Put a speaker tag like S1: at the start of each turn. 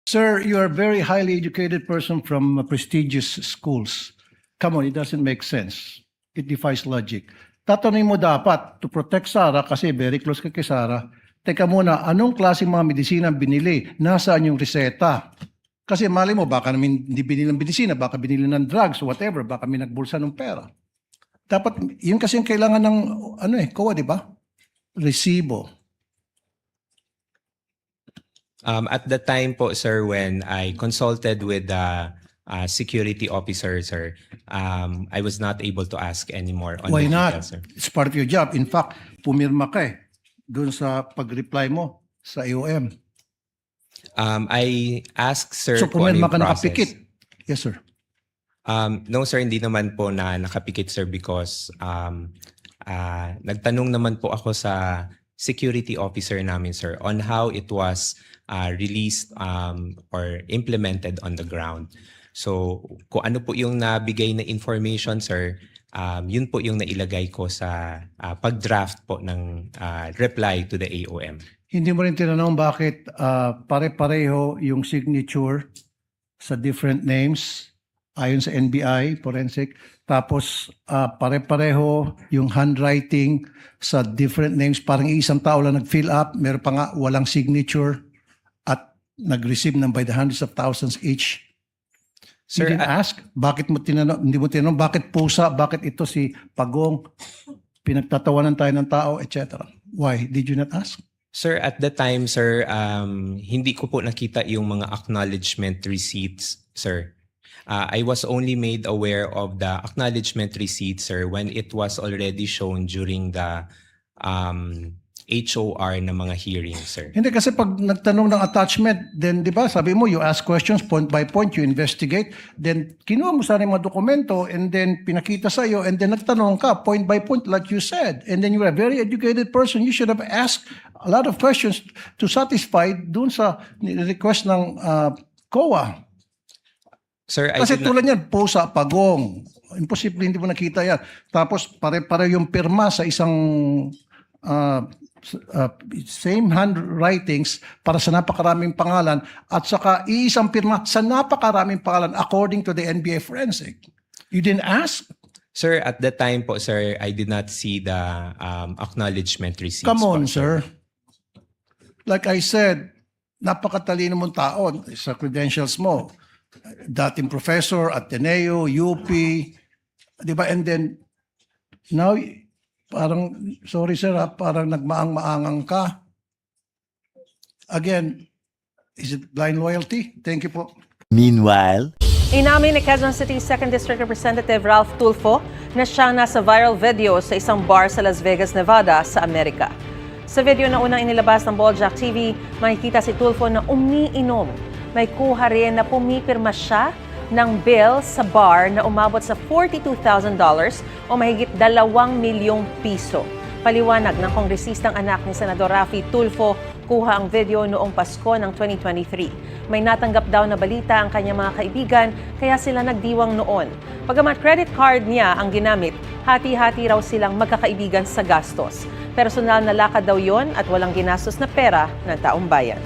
S1: Sir, you are a very highly educated person from prestigious schools. Come on, it doesn't make sense. It defies logic. Tatanungin mo dapat to protect Sarah kasi very close ka kay Sarah. Teka muna, anong klaseng mga medisina ang binili? Nasaan yung reseta? Kasi mali mo, baka namin hindi binili ng medisina, baka binili ng drugs, whatever, baka may nagbulsa ng pera. Dapat, yun kasi yung kailangan ng, COA, di ba? Resibo.
S2: At the time po, sir, when I consulted with the security officer, sir, I was not able to ask anymore on
S1: Why
S2: the
S1: not?
S2: details, sir.
S1: It's part of your job. In fact, pumirma ka doon sa pag-reply mo sa AOM.
S2: I asked, sir,
S1: So
S2: kung ano
S1: pumirma
S2: yung
S1: ka
S2: process.
S1: nakapikit. Yes, sir.
S2: No, sir, hindi naman po na nakapikit, sir, because nagtanong naman po ako sa security officer namin, sir, on how it was released or implemented on the ground. So, kung ano po yung nabigay na information, sir, yun po yung nailagay ko sa pag-draft po ng reply to the AOM.
S1: Hindi mo rin tinanong bakit pare-pareho yung signature sa different names ayon sa NBI, forensic, tapos pare-pareho yung handwriting sa different names, parang isang tao lang nag-fill up, meron pa nga walang signature at nag-receive ng by the hundreds of thousands each.
S2: Sir,
S1: You didn't ask, bakit mo tinanong, hindi mo tinanong, bakit pusa, bakit ito si Pagong, pinagtatawanan tayo ng tao, etc. Why? Did you not ask?
S2: Sir, at the time, sir, hindi ko po nakita yung mga acknowledgement receipts, sir. I was only made aware of the acknowledgement receipt, sir, when it was already shown during the HOR na mga hearings, sir.
S1: Hindi kasi pag nagtanong ng attachment, then di ba sabi mo you ask questions point by point, you investigate, then kinuha mo sana yung mga dokumento and then pinakita sa iyo and then nagtanong ka point by point like you said. And then you are a very educated person, you should have asked a lot of questions to satisfy dun sa request ng COA.
S2: Sir, I
S1: Kasi
S2: did not-
S1: tulad yan, pusa, Pagong. Imposible hindi mo nakita yan. Tapos pare-pare yung pirma sa isang same handwritings para sa napakaraming pangalan at saka iisang pirma sa napakaraming pangalan according to the NBA forensic. You didn't ask?
S2: Sir, at the time po, sir, I did not see the acknowledgement receipts.
S1: Come on,
S2: po,
S1: sir. Like I said, napakatalino mong tao sa credentials mo. Dating professor, Ateneo, UP, di ba? And then, now, parang, sorry sir, parang nagmaang-maangang ka. Again, is it blind loyalty? Thank you po.
S3: Meanwhile,
S4: Inamin ni Quezon City 2nd District Representative Ralph Tulfo na siyang nasa viral video sa isang bar sa Las Vegas, Nevada sa Amerika. Sa video na unang inilabas ng Balljack TV, makikita si Tulfo na umiinom. May kuha rin na pumipirma siya ng bill sa bar na umabot sa $42,000 o mahigit 2 milyong piso. Paliwanag ng kongresistang anak ni Senador Raffy Tulfo, kuha ang video noong Pasko ng 2023. May natanggap daw na balita ang kanyang mga kaibigan kaya sila nagdiwang noon. Pagamat credit card niya ang ginamit, hati-hati raw silang magkakaibigan sa gastos. Personal na lakad daw yon at walang ginastos na pera ng taong bayan.